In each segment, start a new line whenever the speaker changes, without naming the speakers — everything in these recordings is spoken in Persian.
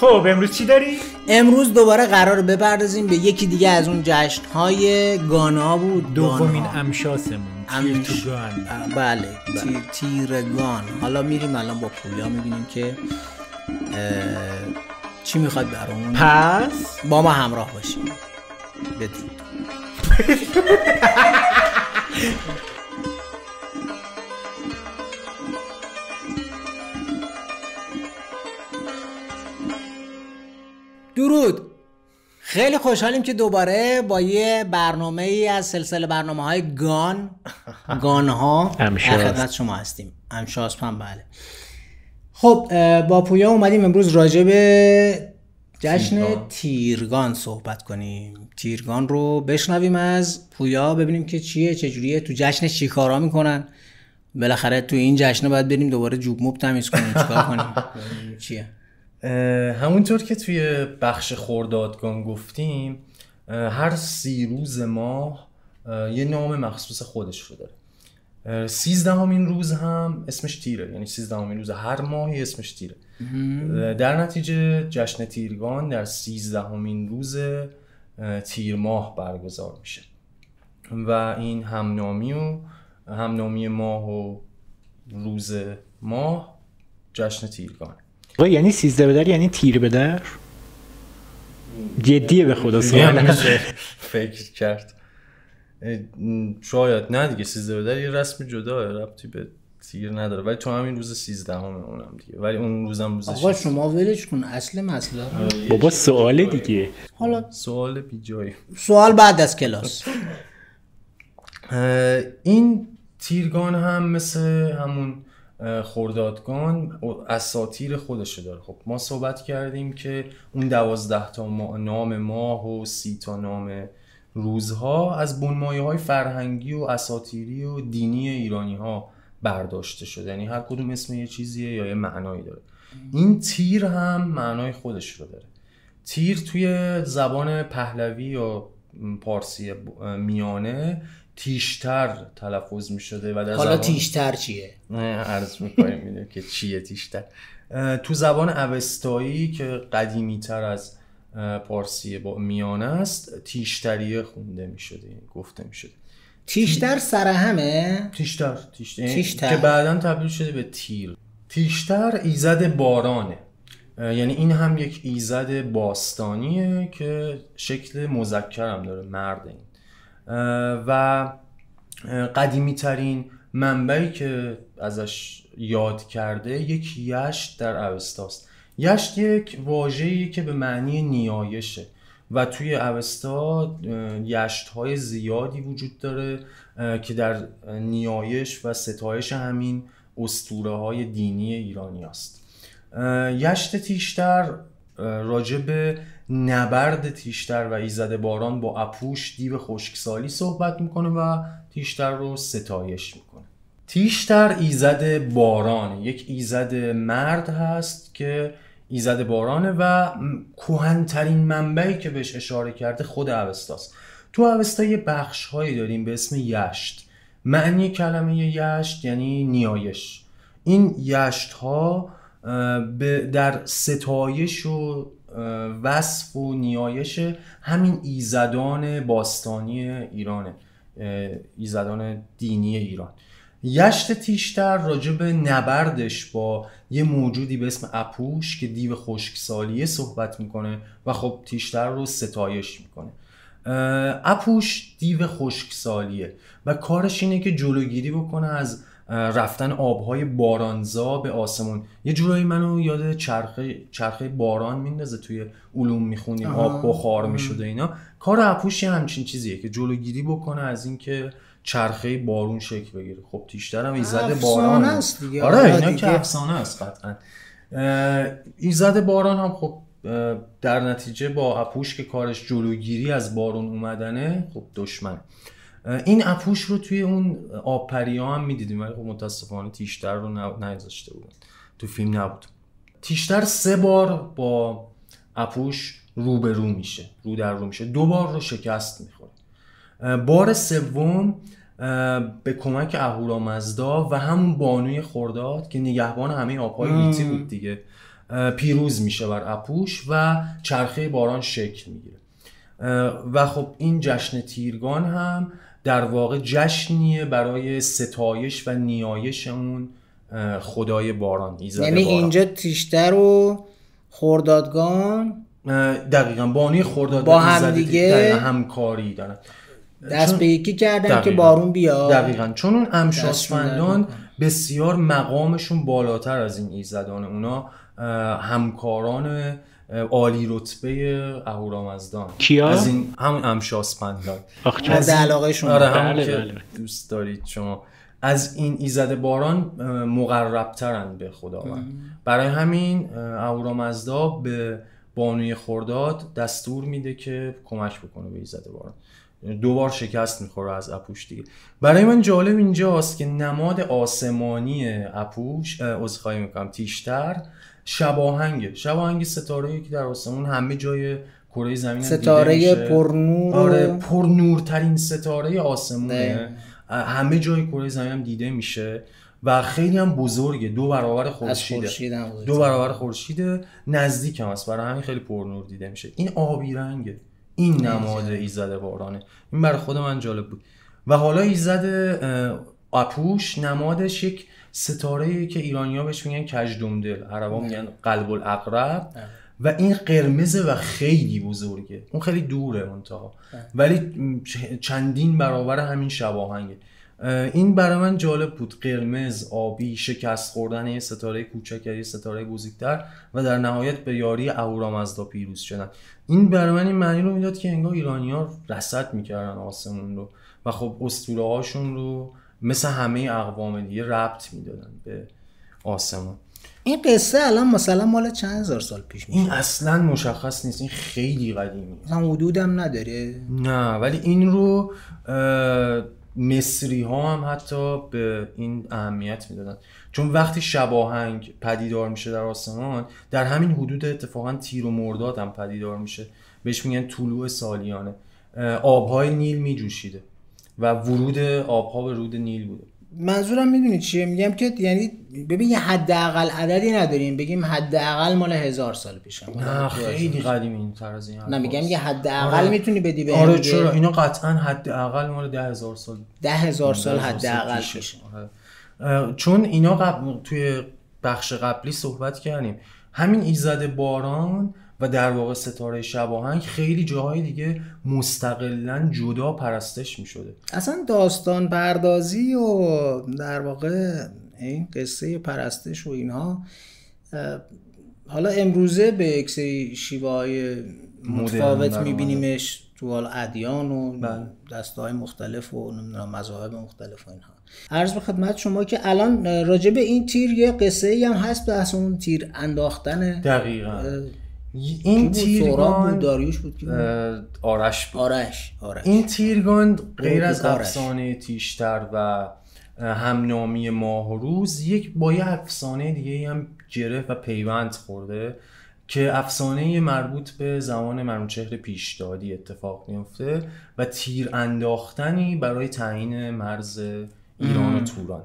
خب امروز چی داری؟
امروز دوباره قرار بپردازیم به یکی دیگه از اون جشن‌های گانا بود.
دومین امشاسمون تیر تو گان.
بله تیرگان. حالا میریم الان با پویا میبینیم که چی میخواد برامون.
پس
با ما همراه باشیم. بدید. درود. خیلی خوشحالیم که دوباره با یه برنامه ای از سلسله برنامه‌های گانها خدمت شما هستیم. امشاس هم بله. خب با پویا اومدیم امروز راجع به جشن تیرگان صحبت کنیم. تیرگان رو بشنویم از پویا، ببینیم که چیه، چجوریه، تو جشن چی کارا میکنن. بالاخره تو این جشن باید بریم دوباره جوب موب تمیز کنیم، چیکار کنیم، چیه.
همونطور که توی بخش خردادگان گفتیم، هر 30 روز ماه یه نام مخصوص خودش رو داره. 13مین روز هم اسمش تیره، یعنی 13مین روز هر ماهی اسمش تیره. در نتیجه جشن تیرگان در 13مین روز تیر ماه برگزار میشه و این همنامی ماه و روز ماه جشن تیرگان.
یعنی 13 بدر یعنی تیر بدر؟ جدیه به خدا سوال
فکر کرد. شاید نه دیگه، 13 بدر یه رسم جداه، ربطی به تیر نداره، ولی تو همین روز 13 اونم دیگه، ولی اون روزم روز
آقا شما ولش کن اصل مسئله.
بابا سوال دیگه،
حالا سوال بی جایی،
سوال بعد از کلاس.
این تیرگان هم مثل همون خردادگان اساطیر خودشو داره. خب ما صحبت کردیم که اون 12 تا نام ماه و 30 تا نام روزها از بنمایه‌های فرهنگی و اساطیری و دینی ایرانی ها برداشته شده، یعنی هر کدوم اسم یه چیزیه یا یه معنایی داره. این تیر هم معنای خودش رو داره. تیر توی زبان پهلوی یا پارسی میانه تیشتر تلفظ می شده و در
حالا تیشتر چیه؟
عرض میکنیم میدونیم که چیه تیشتر. تو زبان اوستایی که قدیمی تر از پارسی میانه است تیشتریه خونده می شده، گفته می شده.
تیشتر سرهمه؟
تیشتر که بعداً تبدیل شده به تیر. تیشتر ایزد بارانه، یعنی این هم یک ایزد باستانیه که شکل مذکر هم داره، مرد این. و قدیمی ترین منبعی که ازش یاد کرده یک یشت در اوستاست. یشت یک واژه‌ای که به معنی نیایشه و توی اوستا یشت‌های زیادی وجود داره که در نیایش و ستایش همین اسطوره‌های دینی ایرانی است. یشت تیشتر راجع به نبرد تیشتر و ایزد باران با اپوش دیو خشکسالی صحبت میکنه و تیشتر رو ستایش میکنه. تیشتر ایزد بارانه، یک ایزد مرد هست که ایزد بارانه و کهن‌ترین منبعی که بهش اشاره کرده خود اوستاست. تو اوستا یه بخش هایی داریم به اسم یشت. معنی کلمه یشت یعنی نیایش. این یشت ها در ستایش و وصف و نیایش همین ایزدان باستانی ایرانه، ایزدان دینی ایران. یشت تیشتر راجع به نبردش با یه موجودی به اسم اپوش که دیو خشکسالیه صحبت میکنه و خب تیشتر رو ستایش میکنه. اپوش دیو خشکسالیه و کارش اینه که جلوگیری بکنه از رفتن آبهای بارانزا به آسمون. یه جورایی منو یاد چرخه باران میندازه، توی علوم میخونیم آب بخار میشده اینا. کار اپوش همچین چیزیه که جلوگیری بکنه از اینکه چرخه بارون شکل بگیره. خب تیشتر هم ایزد باران
است دیگه.
آره اینا که افسانه است قطعا. ایزد باران هم خب در نتیجه با اپوش که کارش جلوگیری از بارون اومدنه خب دشمن. این اپوش رو توی اون آبپریا هم میدیدیم ولی خب متاسفانه تیشتر رو نذاشته بودن، تو فیلم نبود. تیشتر 3 بار با اپوش رو در رو میشه، 2 بار رو شکست میخوره. بار سوم به کمک اهورامزدا و همون بانوی خرداد که نگهبان همه آبهای گیتی بود دیگه، پیروز میشه بر اپوش و چرخه باران شکل میگیره. و خب این جشن تیرگان هم در واقع جشنیه برای ستایش و نیایش اون خدای باران، ایزد
یعنی
باران.
اینجا تیشتر و خردادگان
دقیقاً بانوی خرداد
با هم دیگه
همکاری دارن،
دست به یکی کردن که بارون بیاد.
دقیقاً چون اون امشاسپندان بسیار مقامشون بالاتر از این ایزدان، اونا همکاران عالی رتبه اهورامزدان.
کیا؟
از این همون امشاسپندان.
مورد علاقه شما.
آره همون که دوست دارید شما. از این ایزد باران مقربترن به خداوند. برای همین اهورامزدا به بانوی خرداد دستور میده که کمک بکنه به ایزد باران. 2 بار شکست میخوره از اپوش دیگه. برای من جالب اینجاست که نماد آسمانی اپوش، عذرخواهی میکنم، تیشتر شباهنگ ستاره‌ای که در آسمون همه جای کره زمین
ستاره پرنور.
آره پرنورترین ستاره آسمونه، همه جای کره زمین هم دیده میشه و خیلی هم بزرگه، 2 برابر خورشیده. 2 برابر خورشیده، نزدیک هم است، برای همین خیلی پرنور دیده میشه. این آبی رنگه، این نماد ایزد بارانه. این برای خود من جالب بود. و حالا ایزد اپوش نمادش یک ستاره‌ای که ایرانی‌ها بهش میگن کژدمدل، عربا میگن قلب العقرب، و این قرمزه و خیلی بزرگه. اون خیلی دوره منتها، ولی چندین برابر همین شباهنگه. این برای من جالب بود، قرمز، آبی، شکست خوردن یه ستاره کوچک یه ستاره بزرگتر و در نهایت به یاری اهورامزدا پیروز شدن. این برای من این معنی رو میداد که انگار ایرانی‌ها رصد میکردن آسمون رو و خب اسطوره هاشون رو مثل همه اقوام دیگه ربط میدادن به آسمون.
این قصه الان مثلا مال چند هزار سال پیش میشه؟
این اصلا مشخص نیست، این خیلی قدیمیه.
مثلا حدودم نداره؟
نه، ولی این رو مصری ها هم حتی به این اهمیت میدادن، چون وقتی شباهنگ پدیدار میشه در آسمان، در همین حدود اتفاقا تیر و مرداد هم پدیدار میشه، بهش میگن طلوع سالیانه. آبهای نیل میجوشیده و ورود آبها به رود نیل بوده.
منظورم میدونی چیه؟ میگم که یعنی ببین یه حداقل عددی نداریم بگیم حداقل مال 1000 سال پیشه.
نه خیلی قدیمی این تر از این.
نه میگم یه حداقل میتونی بدی به
آره چرا، اینا قطعا حداقل مال 10000 سال
10000 سال حداقل پیشه.
چون اینا توی بخش قبلی صحبت کردیم، همین ایزد باران و در واقع ستاره شباهنگ خیلی جاهای دیگه مستقلاً جدا پرستش می شده.
اصلا داستان پردازی و در واقع این قصه پرستش و اینها حالا امروزه به یک سری شیوه‌های متفاوت می بینیمش تو ادیان و دسته‌های مختلف و نمیدونم مذاهب مختلف و اینها. عرض به خدمت شما که الان راجع به این تیر یه قصه‌ای هم هست، بحث اون تیر انداختن.
دقیقاً این تیرگان
داریوش بود که
آرش بود.
آرش.
این تیرگان غیر از افسانه تیشتر و همنامی ماه و روز با یه افسانه دیگه هم گره و پیوند خورده که افسانه مربوط به زمان منوچهر پیشدادی اتفاق میفته و تیر انداختنی برای تعیین مرز ایران و توران.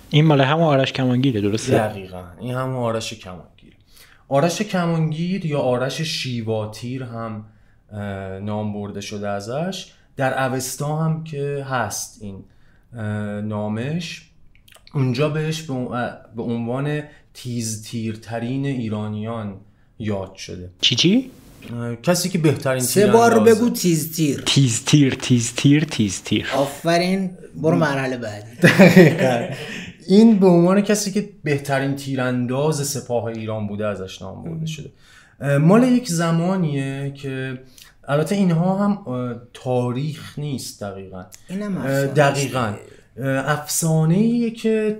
این مال همون آرش کمانگیره، درسته؟
دقیقاً این همون آرش کمانگیر. آرش کمانگیر یا آرش شیواتیر هم نام برده شده ازش. در اوستا هم که هست این نامش، اونجا بهش به عنوان تیزتیرترین ایرانیان یاد شده.
چی؟
کسی که بهترین
تیر 3 بار بگو تیزتیر.
تیزتیر.
آفرین، برو مرحله بعدی.
این به عنوان کسی که بهترین تیرانداز سپاه ایران بوده ازش نام برده شده. مال یک زمانیه که البته اینها هم تاریخ نیست دقیقاً. دقیقاً افسانه‌ایه که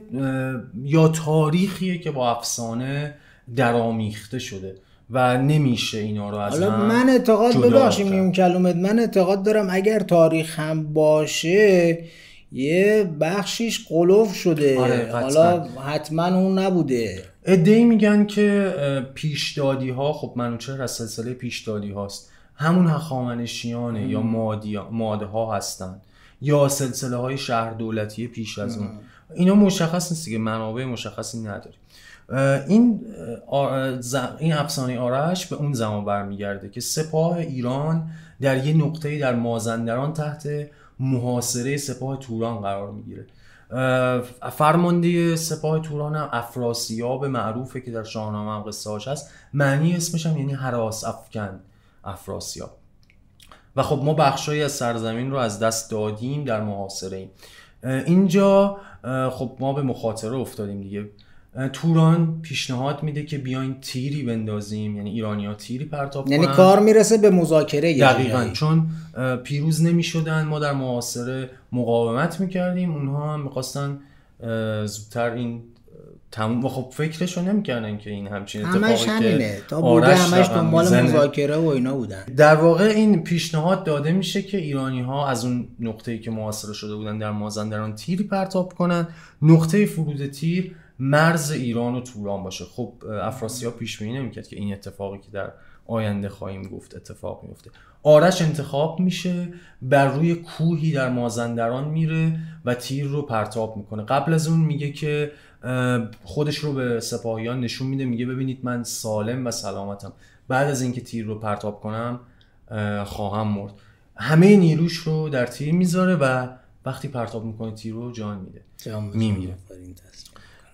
یا تاریخیه که با افسانه درآمیخته شده و نمیشه اینا رو از هم
من اعتقاد ببخشیم این کلمت، من اعتقاد دارم اگر تاریخ هم باشه یه بخشیش قلوف شده.
آره،
حالا حتما اون نبوده.
عده‌ای میگن که پیشدادی ها، خب منوچهر از سلسله پیشدادی هاست، همون هخامنشیانه یا ماده ها هستن یا سلسله های شهر دولتی پیش از اون. اینا مشخص نیست که منابع مشخصی نداره. این افسانه آرش به اون زمان برمیگرده که سپاه ایران در یه نقطه‌ای در مازندران تحت محاصره سپاه توران قرار میگیره. فرمانده سپاه توران هم افراسیاب معروفه که در شاهنامه هم قصه هاش هست. معنی اسمش هم یعنی هراس افکن، افراسیاب. و خب ما بخشایی از سرزمین رو از دست دادیم در محاصره ایم. اینجا خب ما به مخاطره افتادیم دیگه. توران پیشنهاد میده که بیاین تیری بندازیم، یعنی ایرانی‌ها تیری پرتاب کنن،
یعنی کار میرسه به مذاکره.
دقیقاً چون پیروز نمیشدن، ما در محاصره مقاومت میکردیم، اونها هم میخواستن زودتر این تموم. و خب فکرشو نمیکردن که این همچین اتفاقی که
تا بوده همش دنبال مذاکره و اینا بودن.
در واقع این پیشنهاد داده میشه که ایرانی‌ها از اون نقطه‌ای که محاصره شده بودن در مازندران تیری پرتاب کنن، نقطه فرود تیر مرز ایران و توران باشه. خب افراسیاب پیش بینی نمی‌کرد که این اتفاقی که در آینده خواهیم گفت اتفاق میفته. آرش انتخاب میشه، بر روی کوهی در مازندران میره و تیر رو پرتاب میکنه. قبل از اون میگه که خودش رو به سپاهیان نشون میده، میگه ببینید من سالم و سلامتم، بعد از اینکه تیر رو پرتاب کنم خواهم مرد. همه نیروش رو در تیر میذاره و وقتی پرتاب میکنه تیر رو جان میده، میمیره.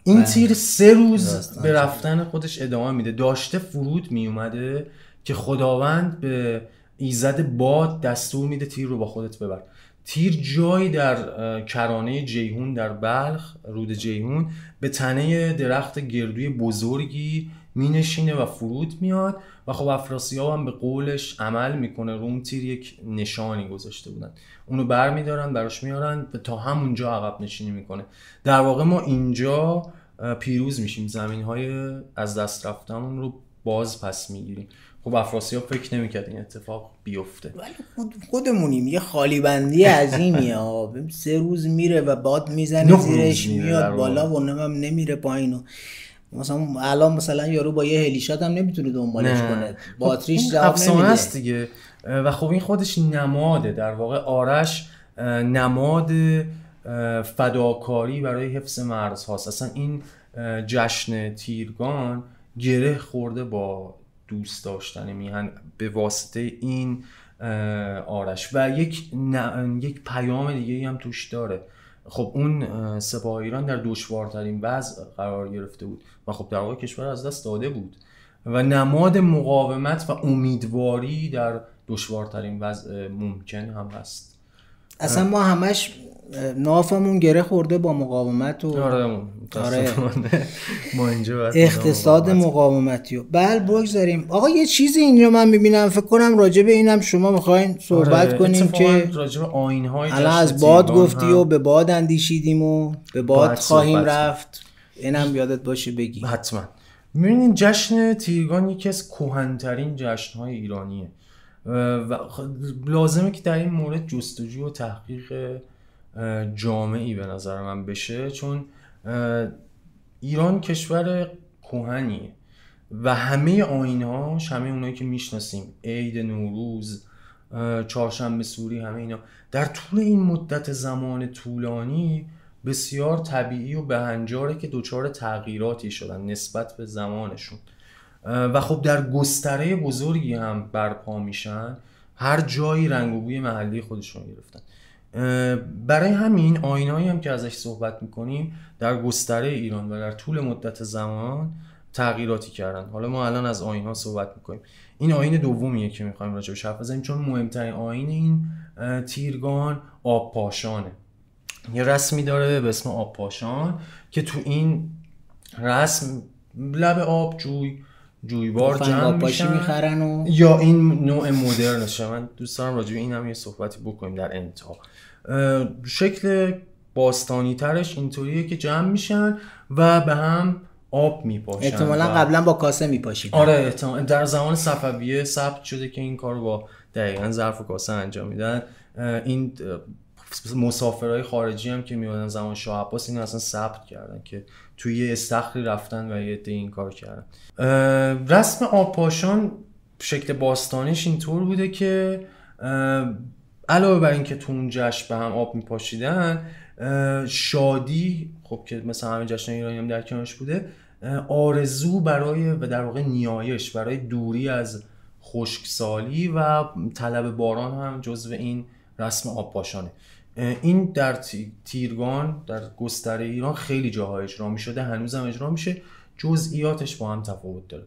این تیر 3 روز به رفتن خودش ادامه میده. داشته فرود میومده که خداوند به ایزد باد دستور میده تیر رو با خودت ببر. تیر جایی در کرانه جیهون در بلخ، رود جیهون، به تنه درخت گردوی بزرگی مینشینه و فرود میاد و خب افراسیاب هم به قولش عمل میکنه. رو اون تیر یک نشانی گذاشته بودن، اونو بر میدارن براش میارن و تا همونجا عقب نشینی میکنه. در واقع ما اینجا پیروز میشیم، زمینهای از دست رفتمون رو باز پس میگیریم. خب افراسیاب فکر نمیکرد این اتفاق بیفته.
ولی خودمونیم یه خالی بندی عظیمیه ها. 3 روز میره و باد میزنه زیرش، میاد بالا و اونم نمیره پایین. مثلا الان مثلا یارو با یه هلیشات هم نمیتونه دنبالش کنه، باتریش جواب نمیده.
است دیگه. و خب این خودش نماده، در واقع آرش نماد فداکاری برای حفظ مرز هاست. اصلا این جشن تیرگان گره خورده با دوست داشتن میهن به واسطه این آرش و یک پیام دیگه هم توش داره. خب اون سپاه ایران در دشوارترین وضع قرار گرفته بود و خب در واقع کشور از دست داده بود و نماد مقاومت و امیدواری در دشوارترین وضع ممکن هم هست.
اصلا ما همش نافمون گره خورده با مقاومت و
ما اینجا
اقتصاد مقاومتی. بله بگذاریم. آقا یه چیزی اینجا من میبینم، فکر کنم راجع به اینم شما میخواین صحبت کنیم که
راجع به آیین‌های
الان از باد گفتی و به باد اندیشیدیم و به باد خواهیم رفت. اینم یادت باشه بگی.
حتما. میبینین جشن تیرگان یکی از کهن‌ترین جشن‌های ایرانیه و لازمه که در این مورد جستجو و تحقیق جامعی به نظر من بشه، چون ایران کشور کهنیه و همه آیین‌هاش، همه اونایی که میشناسیم، عید نوروز، چهارشنبه سوری، همه اینا در طول این مدت زمان طولانی بسیار طبیعی و بهنجاره که دچار تغییراتی شدن نسبت به زمانشون و خب در گستره بزرگی هم برپا میشن، هر جایی رنگ و بوی محلی خودشون گرفتن. برای همین آیین‌هایی هم که ازش صحبت میکنیم در گستره ایران و در طول مدت زمان تغییراتی کردن. حالا ما الان از آیین‌ها صحبت میکنیم. این آیین دومیه که میخوایم راجعش حرف بزنیم، چون مهمترین آیین این تیرگان آبپاشانه. یه رسمی داره به اسم آبپاشان که تو این رسم لب آب جویبار جمع میشن
میخرن و
یا این نوع مدرنشه. من دوست دارم راجع به این هم یه صحبتی بکنیم در انتها. شکل باستانی ترش اینطوریه که جمع میشن و به هم آب میپاشن.
احتمالاً قبلا با کاسه میپاشیدن.
آره در زمان صفویه ثبت شده که این کارو با دقیقاً ظرف و کاسه انجام میدن. این مسافرهای خارجی هم که میادن زمان شاه عباس اینو اصلا ثبت کردن که توی یه استخری رفتن و یه عده این کار کردن. رسم آبپاشان شکل باستانیش اینطور بوده که علاوه بر این که تو اون جشن به هم آب میپاشیدن، شادی خب که مثلا همین جشن ایرانی هم در کنارش بوده، آرزو برای و در واقع نیایش برای دوری از خشکسالی و طلب باران هم جزو این رسم آبپاشانه. این در تیرگان در گستره ایران خیلی جاها اجرا می‌شده، هنوزم اجرا میشه، جزئیاتش با هم تفاوت داره.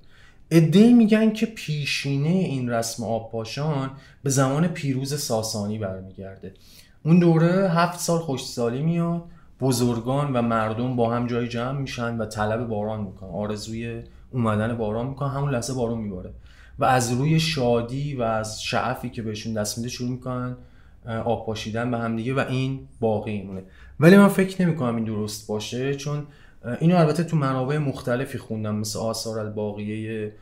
عده‌ای میگن که پیشینه این رسم آبپاشان به زمان پیروز ساسانی برمیگرده. اون دوره 7 سال خشکسالی میاد، بزرگان و مردم با هم جای جمع میشن و طلب باران میکنن، آرزوی اومدن باران میکنن، همون لحظه باران میباره و از روی شادی و از شعفی که بهشون دست میده شروع میکنن آب پاشیدن به هم دیگه و این باقی مونه. ولی من فکر نمیکنم این درست باشه، چون اینو البته تو منابع مختلفی خوندم مثل آثار الباقیه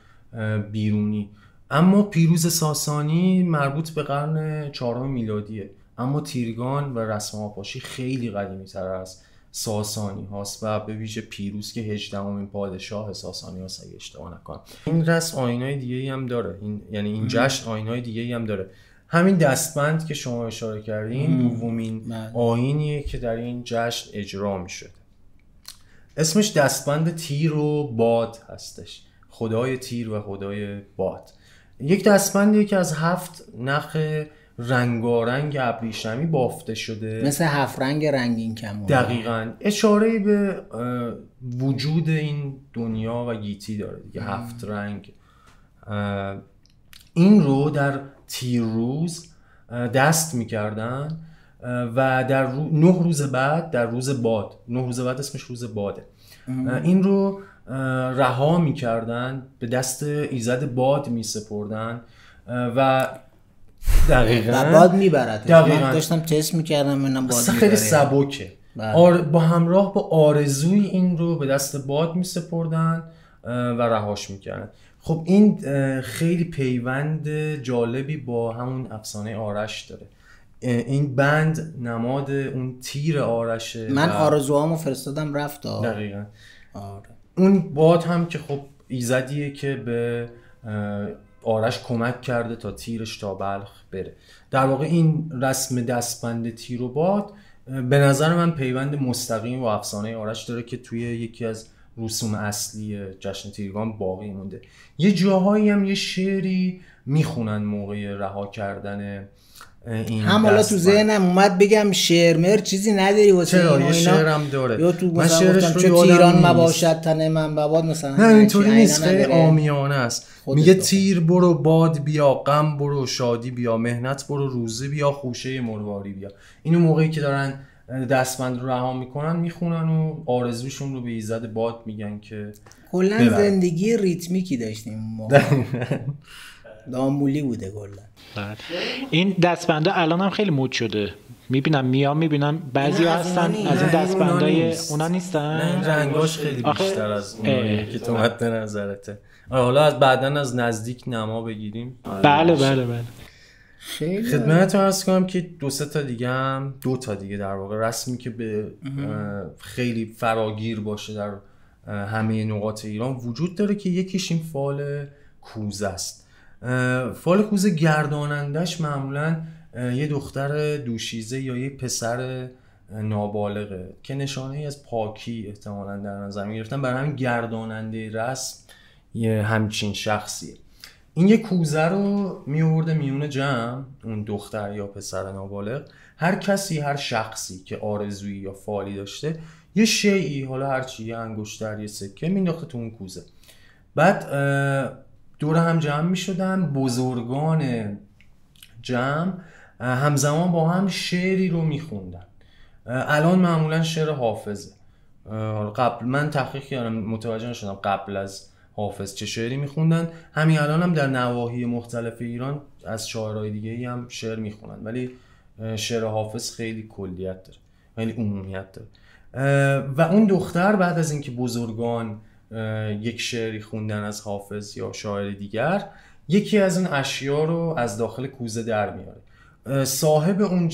بیرونی، اما پیروز ساسانی مربوط به قرن 4 میلادیه، اما تیرگان و رسم آبپاشی خیلی قدیمی تر از ساسانی هاست و به ویژه پیروز که 18مین پادشاه ساسانی هاست اگه اشتباه نکنم. این رسم آیین‌های دیگه‌ای هم داره، یعنی این جشن آیین‌های دیگه‌ای هم داره. همین دستبند که شما اشاره کردین دومین آیینیه که در این جشن اجرا میشه. اسمش دستبند تیر و باد هستش، خدای تیر و خدای باد. یک دستبندیه که از 7 نخ رنگارنگ ابریشمی بافته شده،
مثل 7 رنگ رنگین کمون.
دقیقاً اشاره به وجود این دنیا و گیتی داره دیگه. 7 رنگ. این رو در تیرروز دست میکردن و در 9 روز بعد، در روز باد، 9 روز بعد اسمش روز باده، این رو رها میکردن، به دست ایزد باد میسپردن و
دقیقاً باد میبرد. من داشتم تست میکردم ببینم باد میبره.
خیلی سبکه. با همراه با آرزوی این رو به دست باد میسپردن و رهاش میکردن. خب این خیلی پیوند جالبی با همون افسانه آرش داره. این بند نماد اون تیر آرشه.
من آرزوهامو فرستادم رفت.
دقیقاً. آره. اون باد هم که خب ایزدیه که به آرش کمک کرده تا تیرش تا بلخ بره. در واقع این رسم دستبند تیر و باد به نظر من پیوند مستقیم با افسانه آرش داره که توی یکی از رسوم اصلی جشن تیرگان باقی مونده. یه جاهایی هم یه شعری میخونن موقع رها کردن این.
هم حالا تو ذهنم اومد بگم شعر چیزی نداری واسه
اینا؟ چرا یه شعرم داره.
یا تو شعرش رو چه تیران مباشد تن من باد مثلا.
نه اینطوری نیست، خیلی عامیانه است. میگه تیر برو، باد بیا، غم برو، شادی بیا، مهنت برو، روزی بیا، خوشه مرواری بیا. اینو موقعی که دارن دستبند رو رها میکنن میخونن و آرزوشون رو به ایزد باد میگن که
کلا زندگی ریتمیکی داشتیم ما. دامولی بوده کلا.
این دستبندا الان هم خیلی مود شده، میبینم بعضی هستن از این دستبندای اونا نیستن.
نه این رنگاش خیلی بیشتر از اونایی که تو مد نظرته. حالا از بعدن از نزدیک نما بگیریم.
بله.
خدمتتون عرض کنم که 2 تا دیگه در واقع رسمی که به خیلی فراگیر باشه در همه نقاط ایران وجود داره که یکیش این فال کوزه است. فال کوزه گردانندش معمولا یه دختر دوشیزه یا یه پسر نابالغه که نشانه ای از پاکی احتمالاً در نظر می‌گرفتن، برای همین گرداننده رسم یه همچین شخصیه. این یه کوزه رو میورده میونه جمع، اون دختر یا پسر نابالغ، هر کسی، هر شخصی که آرزویی یا فالی داشته یه شیئی، حالا هر چی، یه انگشتر، یه سکه مینداخته تو اون کوزه. بعد دور هم جمع میشدن، بزرگان جمع همزمان با هم شعری رو میخوندن. الان معمولا شعر حافظه. قبل من تحقیق کردم متوجه نشدم قبل از حافظ چه شعری میخوندن. همین الان هم در نواحی مختلف ایران از شاعرای دیگه‌ای هم شعر میخونن، ولی شعر حافظ خیلی کلیت داره، خیلی عمومیت داره. و اون دختر بعد از اینکه بزرگان یک شعری خوندن از حافظ یا شاعر دیگر، یکی از اون اشیاء رو از داخل کوزه در میاره. صاحب اون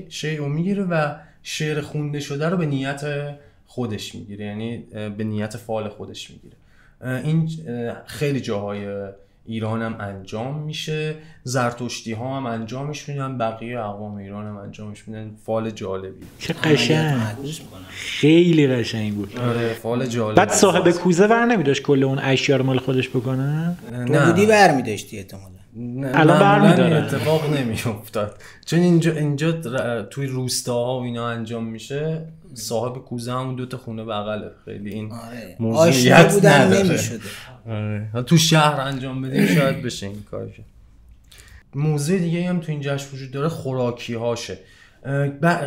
شیء رو میگیره و شعر خونده شده رو به نیت خودش میگیره، یعنی به نیت فال خودش میگیره. این خیلی جاهای ایران هم انجام میشه، زرتشتی ها هم انجامش میدن، بقیه اقوام ایران هم انجامش میدن. فال جالبی،
چه قشنگ، خیلی قشنگ بود.
آره فال جالبی.
بعد صاحب کوزه ور نمیداشت کل اون اشیا رو مال خودش بکنه؟
تو بودی ور میداشتی احتمالاً.
الان برمی‌داره.
اتفاق نمیافتاد چون اینجا توی روستاها و اینا انجام میشه. صاحب کوزه همون 2 تا خونه بغله، خیلی این
موضوعیت بودن نمیشده.
آره تو شهر انجام بدیم شاید بشه این کار. موضوع دیگه هم تو این جشن وجود داره، خوراکی هاشه.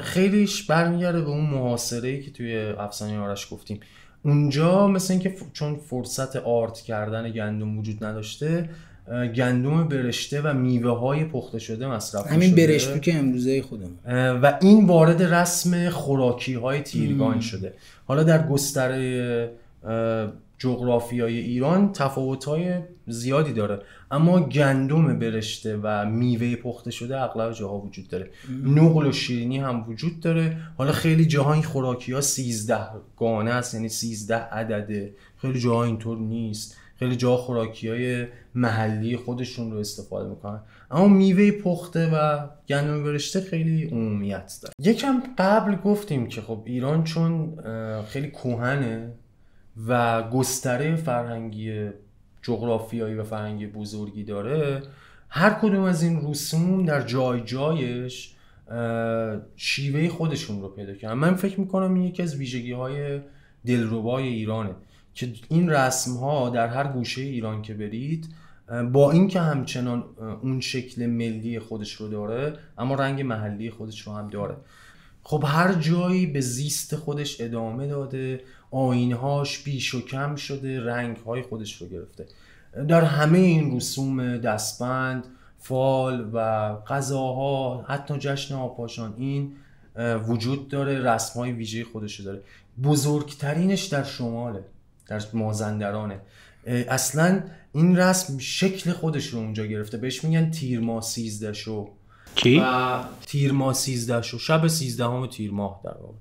خیلیش برمیگرده به اون محاصره‌ای که توی افسانه آرش گفتیم. اونجا مثل اینکه چون فرصت آرد کردن گندم وجود نداشته، گندم برشته و میوه های پخته شده مصرف شده.
همین برشتو که امروزه خودمون
و این وارد رسم خوراکی های تیرگان شده. حالا در گستره جغرافیای ایران تفاوت‌های زیادی داره، اما گندم برشته و میوه پخته شده اغلب جاها وجود داره. نقل و شیرینی هم وجود داره. حالا خیلی جاها این خوراکی‌ها 13 گانه است، یعنی 13 عدده. خیلی جاها اینطور نیست. خیلی جاها خوراکی‌های محلی خودشون رو استفاده میکنن، اما میوه پخته و گندم برشته خیلی عمومیت داره. یکم قبل گفتیم که خب ایران چون خیلی کهنه و گستره فرهنگی جغرافیایی و فرهنگی بزرگی داره، هر کدوم از این رسوم در جای جایش شیوه خودشون رو پیدا کردن. من فکر میکنم این یکی از ویژگی‌های دلربای ایرانه که این رسم ها در هر گوشه ایران که برید، با اینکه همچنان اون شکل ملی خودش رو داره، اما رنگ محلی خودش رو هم داره. خب هر جایی به زیست خودش ادامه داده، آیین‌هاش بیش و کم شده، رنگ‌های خودش رو گرفته. در همه این رسوم دستبند، فال و غذاها، حتی جشن آبپاشان این وجود داره، رسم‌های ویژه خودش رو داره. بزرگترینش در شماله، در مازندرانه. اصلا این رسم شکل خودش رو اونجا گرفته، بهش میگن تیر ماه 13 شو.
چی؟
و تیر ماه 13 شو، شب 13 تیر ماه در واقع.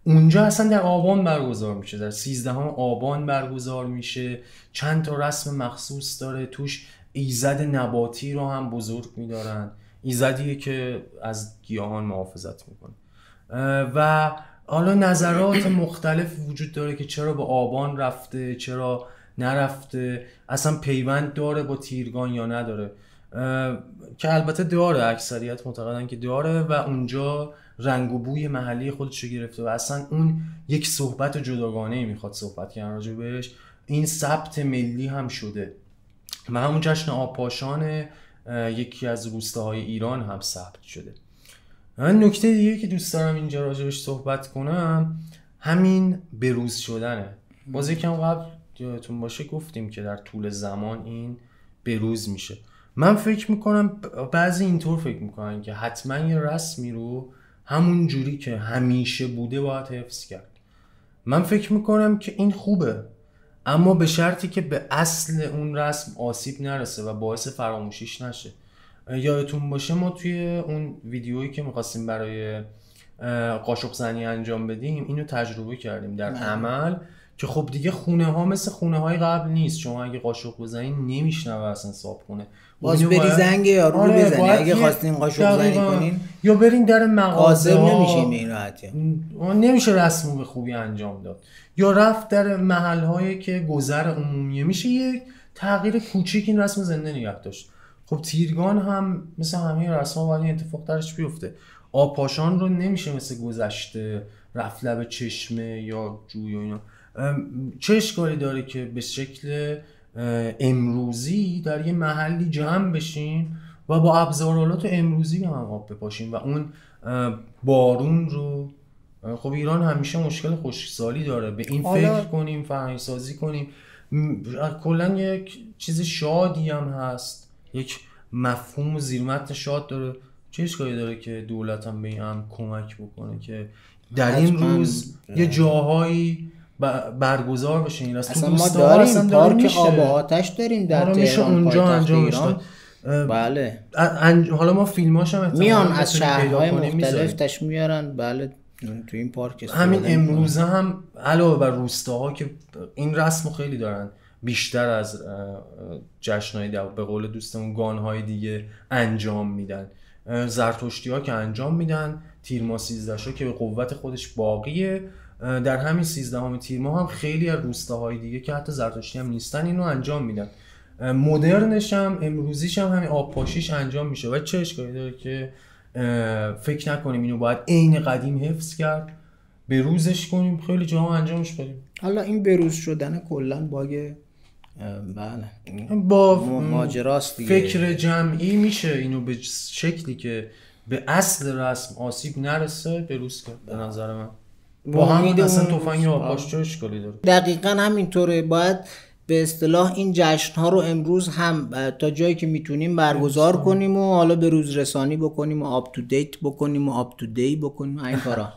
اونجا اصلا در آبان برگزار میشه، در 13 آبان برگزار میشه. چند تا رسم مخصوص داره، توش ایزد نباتی رو هم بزرگ میدارن، ایزدیه که از گیاهان محافظت میکنه. و حالا نظرات مختلف وجود داره که چرا به آبان رفته، چرا نرفته، اصلا پیوند داره با تیرگان یا نداره، که البته داره، اکثریت معتقدن که داره و اونجا رنگ و بوی محلی خودش رو گرفته و اصلا اون یک صحبت جداگانه‌ای میخواد صحبت کردن راجع بهش. این ثبت ملی هم شده و همون جشن آبپاشان یکی از روستاهای ایران هم ثبت شده. من نکته دیگه که دوست دارم اینجا راجعش صحبت کنم همین بروز شدنه. باز یکم قبل یادتون باشه گفتیم که در طول زمان این بروز میشه. من فکر میکنم بعضی اینطور فکر میکنن که حتما یه رسمی رو همون جوری که همیشه بوده باید حفظ کرد. من فکر میکنم که این خوبه، اما به شرطی که به اصل اون رسم آسیب نرسه و باعث فراموشیش نشه. یادتون باشه ما توی اون ویدیویی که میخواستیم برای قاشق زنی انجام بدیم اینو تجربه کردیم در عمل که خب دیگه خونه ها مثل خونه های قبل نیست. شما اگه قاشق بزنی نمیشنوه اصلا صاحبخونه،
باز بری زنگ یارو رو بزنی اگه خواستین قاشق زنی کنین،
یا برین در مغازه
نمیشه این راحتی،
نمیشه رسمو به خوبی انجام داد، یا رفت در محل هایی که گذر عمومیه، میشه یک تغییر کوچیک این رسم زنده نگه داشت. خب تیرگان هم مثل همه رسما ولی اتفاق درش بیفته. آبپاشان رو نمیشه مثل گذشته رفت لب چشمه یا جوی و اینا. چه اشکالی داره که به شکل امروزی در یه محلی جمع بشیم و با ابزارالات امروزی هم آب بپاشیم و اون بارون رو، خب ایران همیشه مشکل خشکسالی داره، به این فکر کنیم، فرهنگ سازی کنیم. کلا یک چیز شادی هم هست، یک مفهوم و زیرمتن شاد داره. چه اشکالی داره که دولت هم به این هم کمک بکنه که در این روز یه جاهایی برگزار بشه این رسم.
اصلا ما داریم پارک آب و آتش داریم در تهران،
اونجا انجامش داد.
بله
حالا ما فیلماش هم
میان از شهرهای مختلف تش میارن. بله تو این پارک
همین امروزه هم علاوه بر روستاها که این رسمو خیلی دارن بیشتر از جشن‌های به قول دوستمون گان‌های دیگه انجام میدن. زرتشتی‌ها که انجام میدن، تیر ماه 13 که به قوت خودش باقیه. در همین 13 تیر ماه هم خیلی از روستاهای دیگه که حتی زرتشتی هم نیستن اینو انجام میدن. مدرنش هم امروزیش هم همین آب پاشیش انجام میشه و چه اشکالی داره که فکر نکنیم اینو باید عین قدیم حفظ کرد، به روزش کنیم، خیلی جاها انجامش بدیم.
حالا این بروز شدن کلا باگ با ماجراست دیگه.
فکر جمعی میشه اینو به شکلی که به اصل رسم آسیب نرسه بروز کرد به نظر من. با همین اصلا تفنگ رو آبپاش چه اشکالی داره؟
دقیقاً همینطوره. باید به اصطلاح این جشن ها رو امروز هم تا جایی که میتونیم برگزار کنیم و حالا به روز رسانی بکنیم و آپ تو دیت بکنیم و آپ تو دی بکنیم، این کارا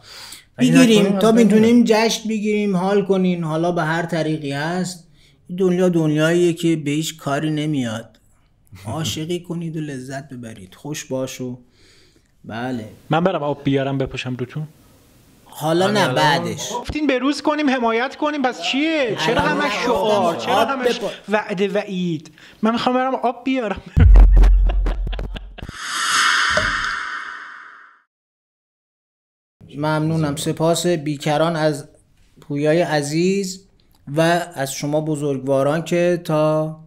بگیریم تا میتونیم جشن بگیریم، حال کنین. حالا به هر طریقی هست. دنیا دنیاییه که به هیچ کاری نمیاد. عاشقی کنید و لذت ببرید، خوش باشو. بله
من برم آب بیارم بپاشم روتون.
حالا نه بعدش
گفتین به روز کنیم، حمایت کنیم، پس چیه؟ چرا همش شعار؟ چرا همش وعده وعید؟ من میخوام برم آب بیارم.
ممنونم. سپاس بیکران از پویای عزیز و از شما بزرگواران که تا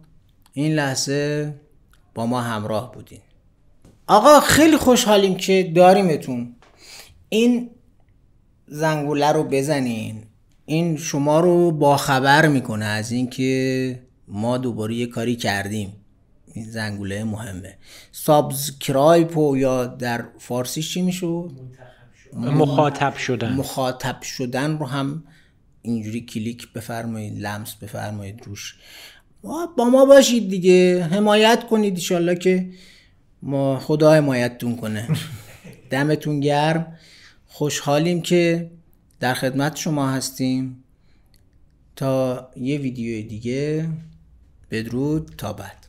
این لحظه با ما همراه بودین. آقا خیلی خوشحالیم که داریمتون. این زنگوله رو بزنین، این شما رو باخبر میکنه از این که ما دوباره یه کاری کردیم. این زنگوله مهمه. سابسکرایب یا در فارسی چی میشه؟ مخاطب شدن رو هم اینجوری کلیک بفرمایید، لمس بفرمایید روش. با ما باشید دیگه، حمایت کنید ان شاءالله که ما خدا حمایتتون کنه. دمتون گرم. خوشحالیم که در خدمت شما هستیم. تا یه ویدیو دیگه، بدرود تا بعد.